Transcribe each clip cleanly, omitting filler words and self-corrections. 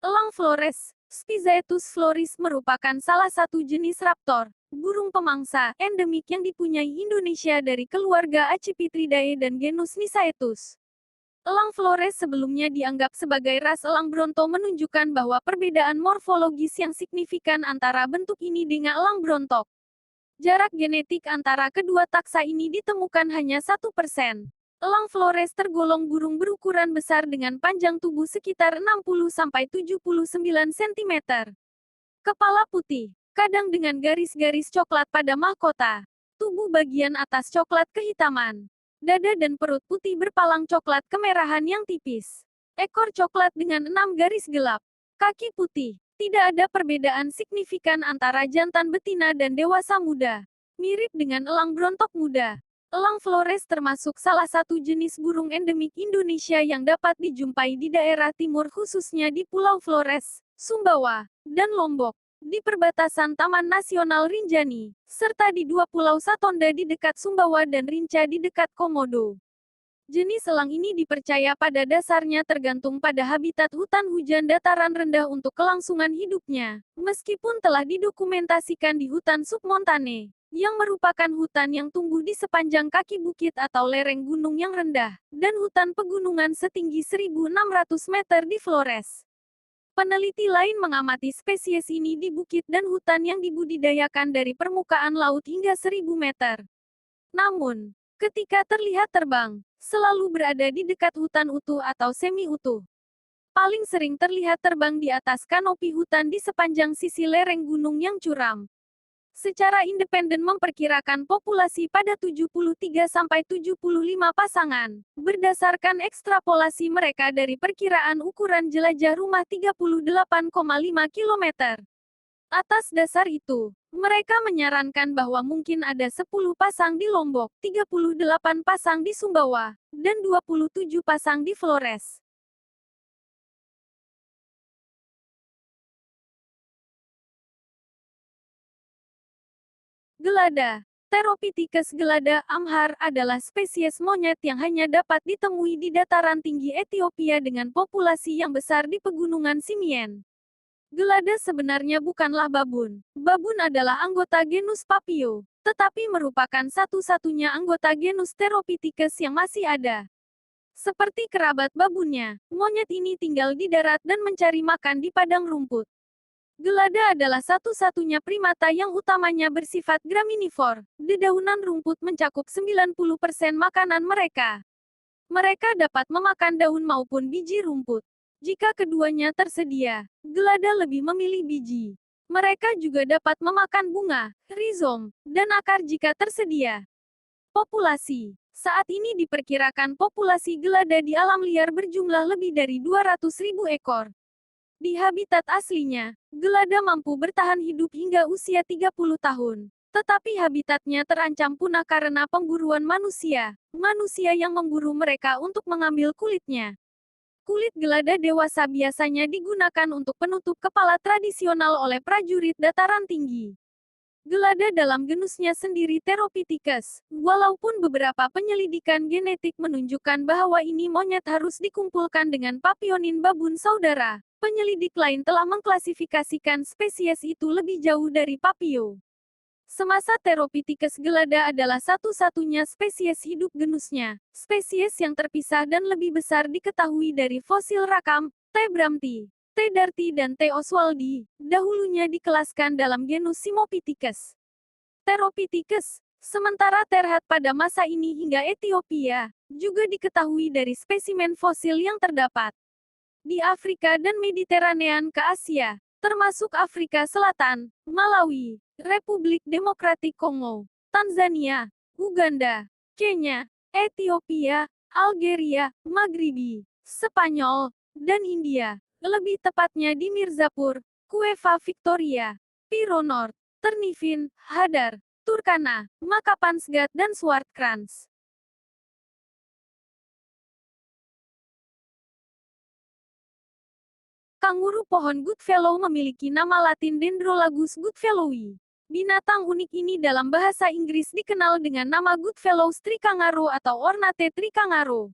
Elang Flores, Spizaetus floris merupakan salah satu jenis raptor, burung pemangsa, endemik yang dipunyai Indonesia dari keluarga Accipitridae dan genus Nisaetus. Elang Flores sebelumnya dianggap sebagai ras elang Bronto menunjukkan bahwa perbedaan morfologis yang signifikan antara bentuk ini dengan elang Brontok. Jarak genetik antara kedua taksa ini ditemukan hanya 1%. Elang Flores tergolong burung berukuran besar dengan panjang tubuh sekitar 60-79 cm. Kepala putih, kadang dengan garis-garis coklat pada mahkota. Tubuh bagian atas coklat kehitaman. Dada dan perut putih berpalang coklat kemerahan yang tipis. Ekor coklat dengan 6 garis gelap. Kaki putih. Tidak ada perbedaan signifikan antara jantan betina dan dewasa muda. Mirip dengan elang Brontok muda. Elang Flores termasuk salah satu jenis burung endemik Indonesia yang dapat dijumpai di daerah timur khususnya di Pulau Flores, Sumbawa, dan Lombok, di perbatasan Taman Nasional Rinjani, serta di dua pulau Satonda di dekat Sumbawa dan Rinca di dekat Komodo. Jenis elang ini dipercaya pada dasarnya tergantung pada habitat hutan hujan dataran rendah untuk kelangsungan hidupnya, meskipun telah didokumentasikan di hutan submontane, yang merupakan hutan yang tumbuh di sepanjang kaki bukit atau lereng gunung yang rendah, dan hutan pegunungan setinggi 1.600 meter di Flores. Peneliti lain mengamati spesies ini di bukit dan hutan yang dibudidayakan dari permukaan laut hingga 1.000 meter. Namun, ketika terlihat terbang, selalu berada di dekat hutan utuh atau semi-utuh. Paling sering terlihat terbang di atas kanopi hutan di sepanjang sisi lereng gunung yang curam. Secara independen memperkirakan populasi pada 73-75 pasangan, berdasarkan ekstrapolasi mereka dari perkiraan ukuran jelajah rumah 38,5 km. Atas dasar itu, mereka menyarankan bahwa mungkin ada 10 pasang di Lombok, 38 pasang di Sumbawa, dan 27 pasang di Flores. Gelada. Theropithecus gelada amhar adalah spesies monyet yang hanya dapat ditemui di dataran tinggi Ethiopia dengan populasi yang besar di pegunungan Simien. Gelada sebenarnya bukanlah babun. Babun adalah anggota genus Papio, tetapi merupakan satu-satunya anggota genus Theropithecus yang masih ada. Seperti kerabat babunnya, monyet ini tinggal di darat dan mencari makan di padang rumput. Gelada adalah satu-satunya primata yang utamanya bersifat graminivor. Dedaunan rumput mencakup 90% makanan mereka. Mereka dapat memakan daun maupun biji rumput. Jika keduanya tersedia, gelada lebih memilih biji. Mereka juga dapat memakan bunga, rizom, dan akar jika tersedia. Populasi. Saat ini diperkirakan populasi gelada di alam liar berjumlah lebih dari 200.000 ekor. Di habitat aslinya, gelada mampu bertahan hidup hingga usia 30 tahun. Tetapi habitatnya terancam punah karena pemburuan manusia. Manusia yang memburu mereka untuk mengambil kulitnya. Kulit gelada dewasa biasanya digunakan untuk penutup kepala tradisional oleh prajurit dataran tinggi. Gelada dalam genusnya sendiri Theropithecus, walaupun beberapa penyelidikan genetik menunjukkan bahwa ini monyet harus dikumpulkan dengan Papionin babun saudara, penyelidik lain telah mengklasifikasikan spesies itu lebih jauh dari Papio. Semasa Theropithecus gelada adalah satu-satunya spesies hidup genusnya, spesies yang terpisah dan lebih besar diketahui dari fosil rakam, T. bramti, T. darti dan T. oswaldi, dahulunya dikelaskan dalam genus Simopithecus. Theropithecus, sementara terlihat pada masa ini hingga Ethiopia, juga diketahui dari spesimen fosil yang terdapat di Afrika dan Mediteranean ke Asia, termasuk Afrika Selatan, Malawi, Republik Demokratik Kongo, Tanzania, Uganda, Kenya, Ethiopia, Algeria, Maghribi, Spanyol, dan India. Lebih tepatnya di Mirzapur, Cueva Victoria, Piro Nord, Ternivin, Hadar, Turkana, Makapansgat dan Swartkrans. Kanguru pohon Goodfellow memiliki nama latin Dendrolagus goodfellowi. Binatang unik ini dalam bahasa Inggris dikenal dengan nama Goodfellow tricangaro atau Ornate tricangaro.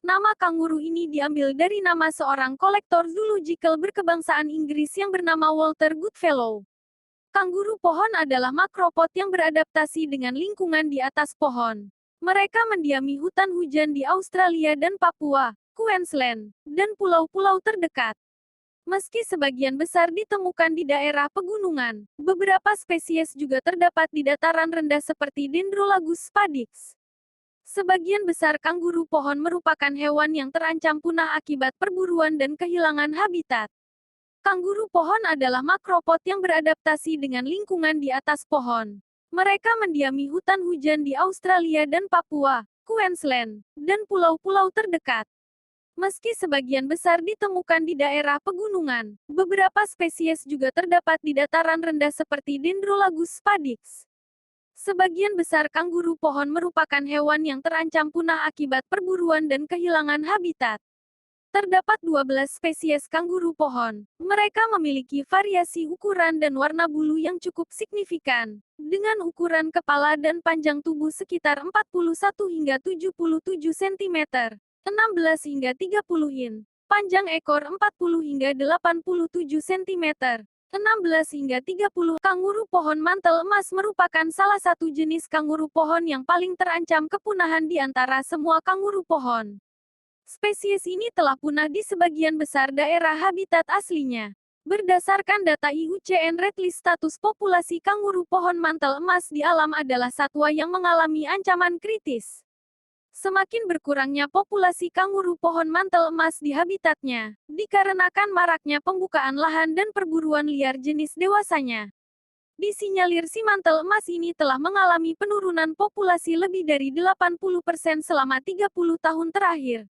Nama kanguru ini diambil dari nama seorang kolektor zoological berkebangsaan Inggris yang bernama Walter Goodfellow. Kanguru pohon adalah makropod yang beradaptasi dengan lingkungan di atas pohon. Mereka mendiami hutan hujan di Australia dan Papua, Queensland, dan pulau-pulau terdekat. Meski sebagian besar ditemukan di daerah pegunungan, beberapa spesies juga terdapat di dataran rendah seperti Dendrolagus spadix. Sebagian besar kanguru pohon merupakan hewan yang terancam punah akibat perburuan dan kehilangan habitat. Kanguru pohon adalah makropod yang beradaptasi dengan lingkungan di atas pohon. Mereka mendiami hutan hujan di Australia dan Papua, Queensland, dan pulau-pulau terdekat. Meski sebagian besar ditemukan di daerah pegunungan, beberapa spesies juga terdapat di dataran rendah seperti Dendrolagus spadix. Sebagian besar kanguru pohon merupakan hewan yang terancam punah akibat perburuan dan kehilangan habitat. Terdapat 12 spesies kanguru pohon. Mereka memiliki variasi ukuran dan warna bulu yang cukup signifikan, dengan ukuran kepala dan panjang tubuh sekitar 41 hingga 77 cm, 16 hingga 30 in, panjang ekor 40 hingga 87 cm. 16 hingga 30. Kanguru pohon mantel emas merupakan salah satu jenis kanguru pohon yang paling terancam kepunahan di antara semua kanguru pohon. Spesies ini telah punah di sebagian besar daerah habitat aslinya. Berdasarkan data IUCN Red List, status populasi kanguru pohon mantel emas di alam adalah satwa yang mengalami ancaman kritis. Semakin berkurangnya populasi kanguru pohon mantel emas di habitatnya, dikarenakan maraknya pembukaan lahan dan perburuan liar jenis dewasanya. Disinyalir si mantel emas ini telah mengalami penurunan populasi lebih dari 80% selama 30 tahun terakhir.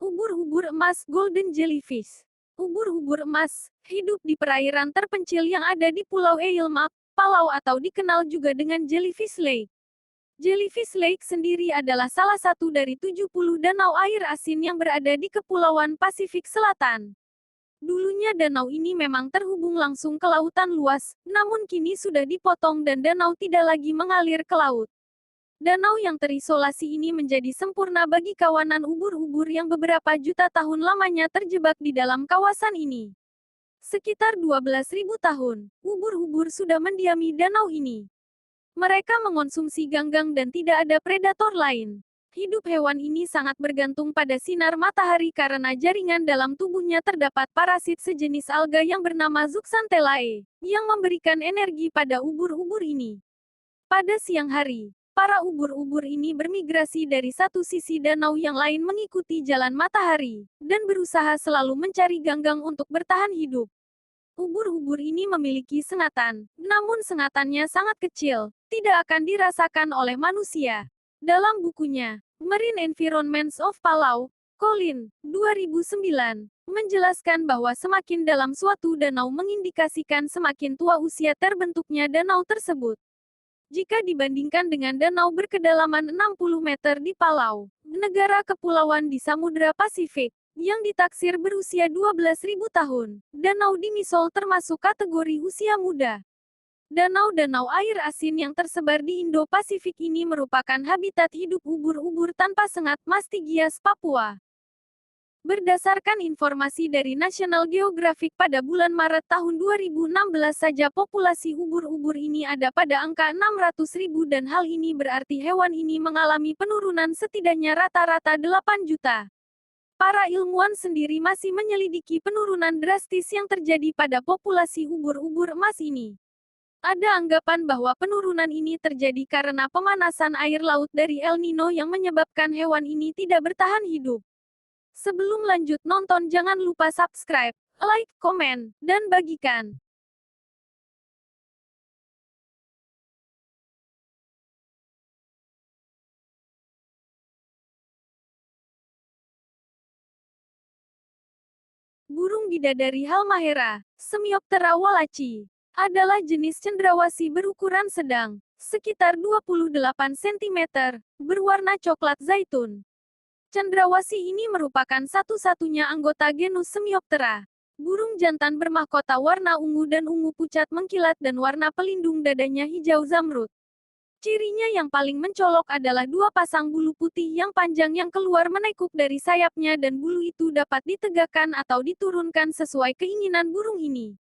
Ubur-ubur emas Golden Jellyfish. Ubur-ubur emas hidup di perairan terpencil yang ada di Pulau Eilmak, Palau atau dikenal juga dengan Jellyfish Lake. Jellyfish Lake sendiri adalah salah satu dari 70 danau air asin yang berada di Kepulauan Pasifik Selatan. Dulunya danau ini memang terhubung langsung ke lautan luas, namun kini sudah dipotong dan danau tidak lagi mengalir ke laut. Danau yang terisolasi ini menjadi sempurna bagi kawanan ubur-ubur yang beberapa juta tahun lamanya terjebak di dalam kawasan ini. Sekitar 12.000 tahun, ubur-ubur sudah mendiami danau ini. Mereka mengonsumsi ganggang dan tidak ada predator lain. Hidup hewan ini sangat bergantung pada sinar matahari karena jaringan dalam tubuhnya terdapat parasit sejenis alga yang bernama Zooxanthellae, yang memberikan energi pada ubur-ubur ini. Pada siang hari, para ubur-ubur ini bermigrasi dari satu sisi danau yang lain mengikuti jalan matahari, dan berusaha selalu mencari ganggang untuk bertahan hidup. Ubur-ubur ini memiliki sengatan, namun sengatannya sangat kecil, tidak akan dirasakan oleh manusia. Dalam bukunya, Marine Environments of Palau, Colin, 2009, menjelaskan bahwa semakin dalam suatu danau mengindikasikan semakin tua usia terbentuknya danau tersebut. Jika dibandingkan dengan danau berkedalaman 60 meter di Palau, negara kepulauan di Samudra Pasifik, yang ditaksir berusia 12.000 tahun, danau di Misol termasuk kategori usia muda. Danau-danau air asin yang tersebar di Indo-Pasifik ini merupakan habitat hidup ubur-ubur tanpa sengat Mastigias Papua. Berdasarkan informasi dari National Geographic pada bulan Maret tahun 2016 saja populasi ubur-ubur ini ada pada angka 600.000 dan hal ini berarti hewan ini mengalami penurunan setidaknya rata-rata 8 juta. Para ilmuwan sendiri masih menyelidiki penurunan drastis yang terjadi pada populasi ubur-ubur emas ini. Ada anggapan bahwa penurunan ini terjadi karena pemanasan air laut dari El Nino yang menyebabkan hewan ini tidak bertahan hidup. Sebelum lanjut nonton jangan lupa subscribe, like, komen, dan bagikan. Burung bidadari Halmahera, Semioptera wallacei, adalah jenis cendrawasih berukuran sedang, sekitar 28 cm, berwarna coklat zaitun. Cendrawasih ini merupakan satu-satunya anggota genus Semioptera. Burung jantan bermahkota warna ungu dan ungu pucat mengkilat dan warna pelindung dadanya hijau zamrud. Cirinya yang paling mencolok adalah dua pasang bulu putih yang panjang yang keluar menekuk dari sayapnya dan bulu itu dapat ditegakkan atau diturunkan sesuai keinginan burung ini.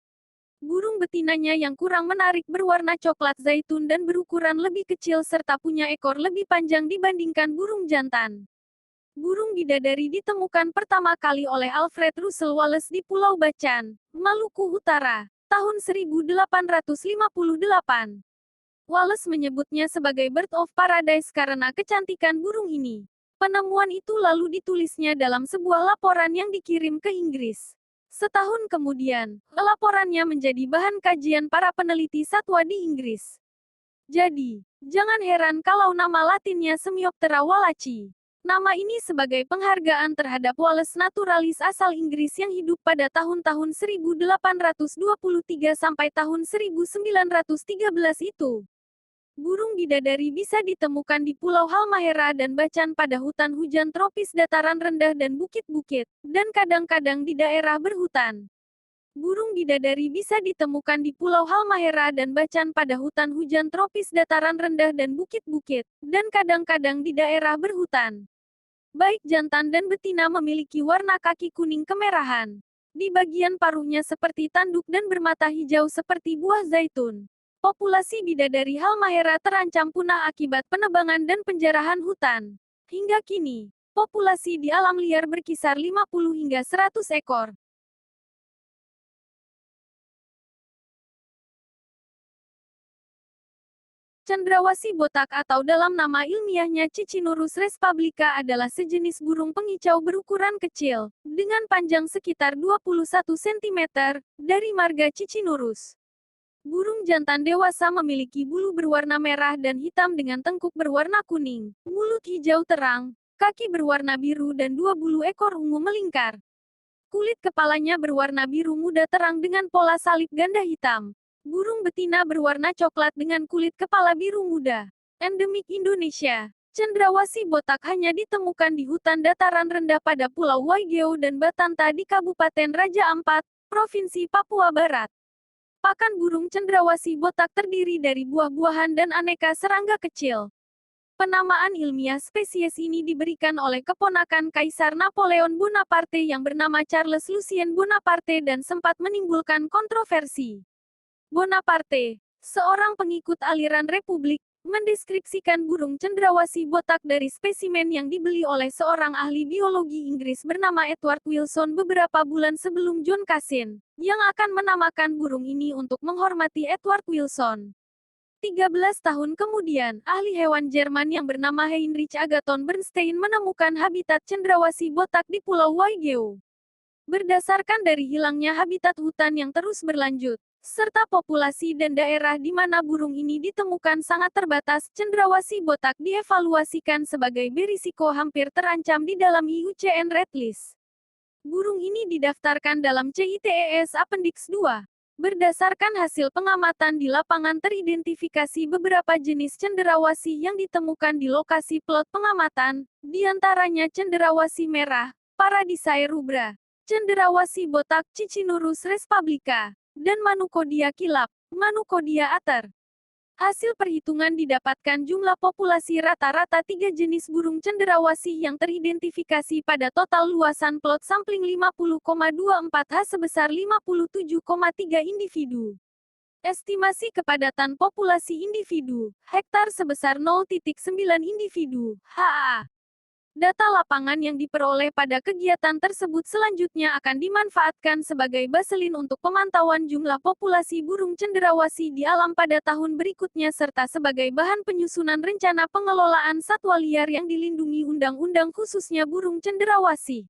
Burung betinanya yang kurang menarik berwarna coklat zaitun dan berukuran lebih kecil serta punya ekor lebih panjang dibandingkan burung jantan. Burung bidadari ditemukan pertama kali oleh Alfred Russel Wallace di Pulau Bacan, Maluku Utara, tahun 1858. Wallace menyebutnya sebagai Bird of Paradise karena kecantikan burung ini. Penemuan itu lalu ditulisnya dalam sebuah laporan yang dikirim ke Inggris. Setahun kemudian, laporannya menjadi bahan kajian para peneliti satwa di Inggris. Jadi, jangan heran kalau nama latinnya Semioptera wallaci. Nama ini sebagai penghargaan terhadap Wallace naturalis asal Inggris yang hidup pada tahun-tahun 1823 sampai tahun 1913 itu. Burung bidadari bisa ditemukan di Pulau Halmahera dan Bacan pada hutan hujan tropis dataran rendah dan bukit-bukit, dan kadang-kadang di daerah berhutan. Burung bidadari bisa ditemukan di Pulau Halmahera dan Bacan pada hutan hujan tropis dataran rendah dan bukit-bukit, dan kadang-kadang di daerah berhutan. Baik jantan dan betina memiliki warna kaki kuning kemerahan. Di bagian paruhnya seperti tanduk dan bermata hijau seperti buah zaitun. Populasi bidadari Halmahera terancam punah akibat penebangan dan penjarahan hutan. Hingga kini, populasi di alam liar berkisar 50 hingga 100 ekor. Cendrawasih botak atau dalam nama ilmiahnya Cicinnurus respublica adalah sejenis burung pengicau berukuran kecil, dengan panjang sekitar 21 cm, dari marga Cicinnurus. Burung jantan dewasa memiliki bulu berwarna merah dan hitam dengan tengkuk berwarna kuning, mulut hijau terang, kaki berwarna biru dan dua bulu ekor ungu melingkar. Kulit kepalanya berwarna biru muda terang dengan pola salib ganda hitam. Burung betina berwarna coklat dengan kulit kepala biru muda. Endemik Indonesia. Cendrawasih botak hanya ditemukan di hutan dataran rendah pada Pulau Waigeo dan Batanta di Kabupaten Raja Ampat, Provinsi Papua Barat. Pakan burung cendrawasih botak terdiri dari buah-buahan dan aneka serangga kecil. Penamaan ilmiah spesies ini diberikan oleh keponakan Kaisar Napoleon Bonaparte yang bernama Charles Lucien Bonaparte dan sempat menimbulkan kontroversi. Bonaparte, seorang pengikut aliran Republik, mendeskripsikan burung cendrawasih botak dari spesimen yang dibeli oleh seorang ahli biologi Inggris bernama Edward Wilson beberapa bulan sebelum John Cassin, yang akan menamakan burung ini untuk menghormati Edward Wilson. 13 tahun kemudian, ahli hewan Jerman yang bernama Heinrich Agathon Bernstein menemukan habitat cendrawasih botak di Pulau Waigeo. Berdasarkan dari hilangnya habitat hutan yang terus berlanjut, serta populasi dan daerah di mana burung ini ditemukan sangat terbatas, cendrawasih botak dievaluasikan sebagai berisiko hampir terancam di dalam IUCN Red List. Burung ini didaftarkan dalam CITES Appendix 2. Berdasarkan hasil pengamatan di lapangan teridentifikasi beberapa jenis cendrawasih yang ditemukan di lokasi plot pengamatan, di antaranya cendrawasih merah, Paradisae rubra, cendrawasih botak Cicinnurus respublica, dan Manucodia kilap, Manucodia ater. Hasil perhitungan didapatkan jumlah populasi rata-rata 3 jenis burung cendrawasih yang teridentifikasi pada total luasan plot sampling 50,24 ha sebesar 57,3 individu. Estimasi kepadatan populasi individu, hektar sebesar 0,9 individu, ha. Data lapangan yang diperoleh pada kegiatan tersebut selanjutnya akan dimanfaatkan sebagai baselin untuk pemantauan jumlah populasi burung cendrawasih di alam pada tahun berikutnya serta sebagai bahan penyusunan rencana pengelolaan satwa liar yang dilindungi undang-undang khususnya burung cendrawasih.